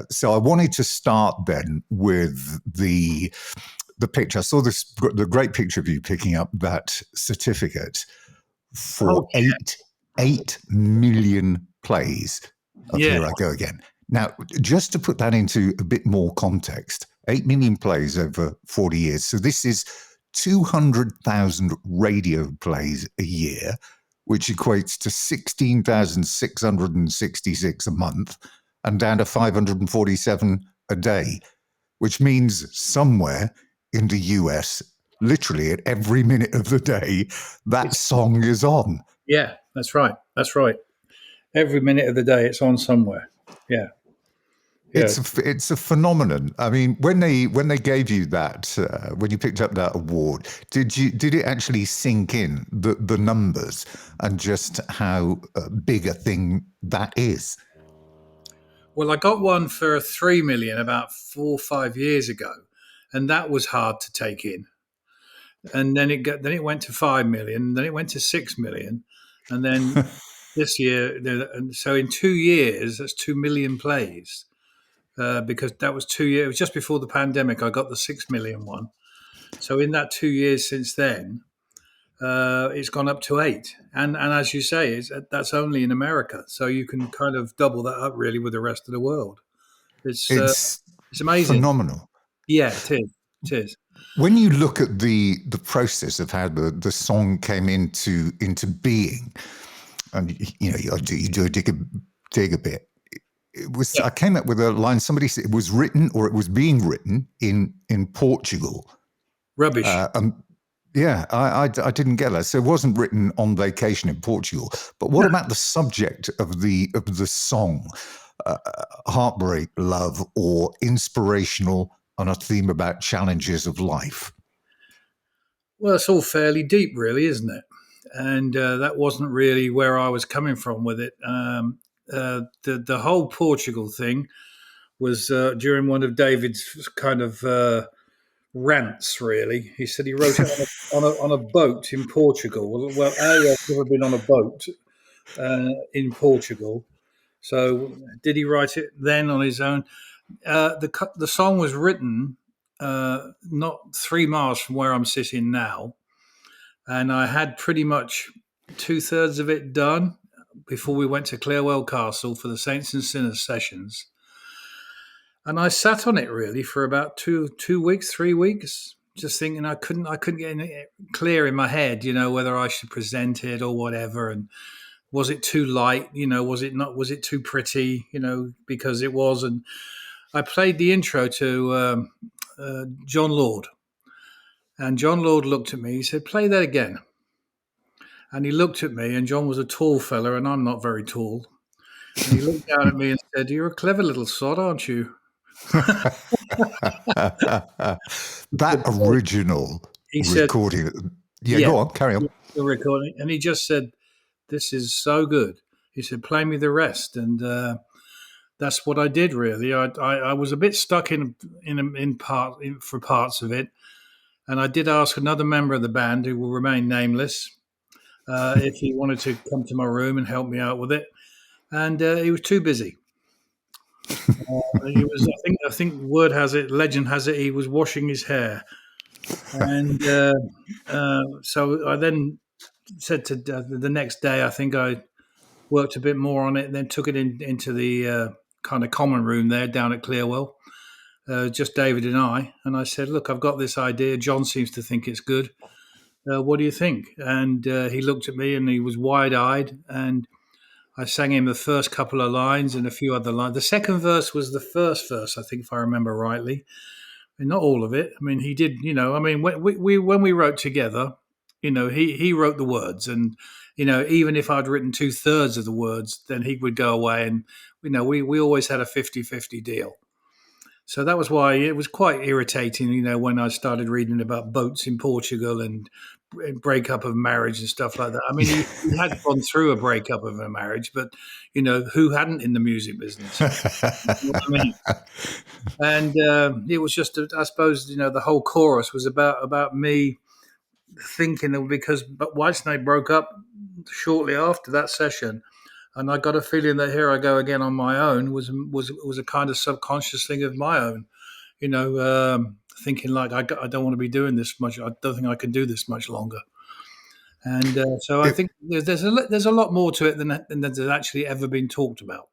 So I wanted to start then with the picture. I saw the great picture of you picking up that certificate Oh, for 8 million plays of yeah. Here I Go Again. Now, just to put that into a bit more context, 8 million plays over 40 years. So this is 200,000 radio plays a year, which equates to 16,666 a month and down to 547 a day, which means somewhere in the US, literally at every minute of the day, that song is on. Yeah, that's right. That's right. Every minute of the day, it's on somewhere. Yeah. Yeah. It's a phenomenon. I mean, when they gave you that, when you picked up that award, did it actually sink in the numbers and just how big a thing that is? Well, I got one for 3 million about 4 or 5 years ago, and that was hard to take in. And then it went to 5 million, then it went to 6 million, and then this year, and so in 2 years, that's 2 million plays. Because that was 2 years. It was just before the pandemic. I got the 6 million one. So in that 2 years since then, it's gone up to 8. And as you say, that's only in America. So you can kind of double that up really with the rest of the world. It's uh, It's it's amazing. phenomenal. Yeah, it is. It is. When you look at the process of how the song came into being, and you do dig a bit. It was Yeah. I came up with a line. Somebody said it was written or it was being written in Portugal. Rubbish. Yeah, I didn't get that. So it wasn't written on vacation in Portugal. But what about the subject of the song? Heartbreak, love, or inspirational on a theme about challenges of life? Well, it's all fairly deep, really, isn't it? And that wasn't really where I was coming from with it. The whole Portugal thing was during one of David's kind of rants. Really, he said he wrote it on a boat in Portugal. Well, I've never been on a boat in Portugal, so did he write it then on his own? The song was written not 3 miles from where I'm sitting now, and I had pretty much 2/3 of it done before we went to Clerwell Castle for the Saints and Sinners sessions. And I sat on it really for about 2 weeks, 3 weeks, just thinking I couldn't get it clear in my head, whether I should present it or whatever, and was it too light, was it not, was it too pretty, because it was. And I played the intro to John Lord, and John Lord looked at me. He said, "Play that again." And he looked at me, and John was a tall fella, and I'm not very tall. And he looked down at me and said, "You're a clever little sod, aren't you?" That original He said, recording. Yeah, "Yeah, go on, carry on. the recording." And he just said, "This is so good." He said, "Play me the rest." And that's what I did. Really, I was a bit stuck for parts of it, and I did ask another member of the band, who will remain nameless, if he wanted to come to my room and help me out with it, and he was too busy. He was. I think word has it, legend has it, he was washing his hair, and so I then said to the next day. I think I worked a bit more on it, and then took it into the kind of common room there down at Clearwell, just David and I. And I said, "Look, I've got this idea. John seems to think it's good. What do you think?" And he looked at me, and he was wide-eyed, and I sang him the first couple of lines and a few other lines. The second verse was the first verse, I think, if I remember rightly. And not all of it. I mean, he did, I mean, when we wrote together, he wrote the words. And, even if I'd written 2/3 of the words, then he would go away. And, we always had a 50-50 deal. So that was why it was quite irritating, when I started reading about boats in Portugal and breakup of marriage and stuff like that. I mean, he had gone through a breakup of a marriage, but, who hadn't in the music business? You know what I mean? And it was just, I suppose, the whole chorus was about me thinking that, but Whitesnake broke up shortly after that session. And I got a feeling that Here I Go Again on My Own was a kind of subconscious thing of my own, thinking like I don't want to be doing this much. I don't think I can do this much longer. And so I It, think there's a lot more to it than there's actually ever been talked about.